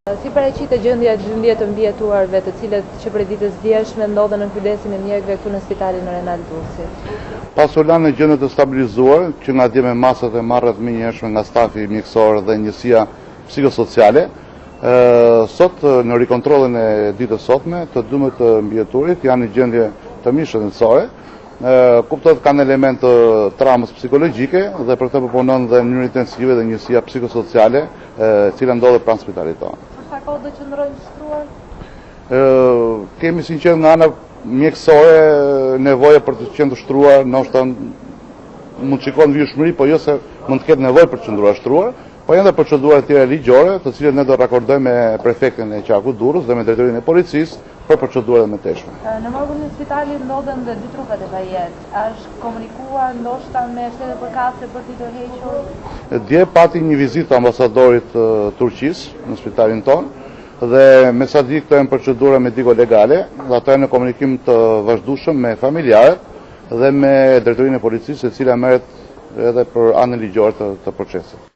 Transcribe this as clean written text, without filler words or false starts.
Si paraqitet gjendja e 12 të mbijetuarve, të cilët që prej ditës djeshme ndodhen në kujdesin e mjekëve këtu në spitalin Renal Durrësi? Pas u lanë në gjendje të stabilizuar, që nga dje me masat e marrë të menjëhershme nga stafi mjekësor dhe njësia psikosociale, sot në rikontrollin e ditës sotme, të 12 mbijetuarit janë në gjendje të mirë shëndetësore. Kuptohet kanë element të traumës psikologjike dhe për të përpunon dhe në mënyrë intensive dhe njësia psikosociale, cila ndodhet pranë spitalit tonë. Për sa kohë do qëndrojnë shtruar? Kemi sinqert nga ana mjekësore nevoja për të qenë të shtruar, ndoshta mund të shikon vijshmëri, po jo se mund të ketë nevojë për të qëndruar shtruar, po janë dhe procedurat tjera ligjore, të cilat ne do rakordojmë me prefektin e qarkut Durrës dhe me drejtorinë e policisë për procedurat më teshme. Në morgun e spitalit ndodhen dhe 2 trupet e pajet. Është komunikuar ndoshta me shtetet përkatëse për t'i tërhequr? Dje pati një vizitë të ambasadorit Turqisë në spitalin tonë dhe me sa di këto janë procedura mediko-legale dhe ato janë në komunikim të vazhdueshëm me familjarët dhe me drejtorinë e policisë, e cila merret edhe për anën ligjore të procesit.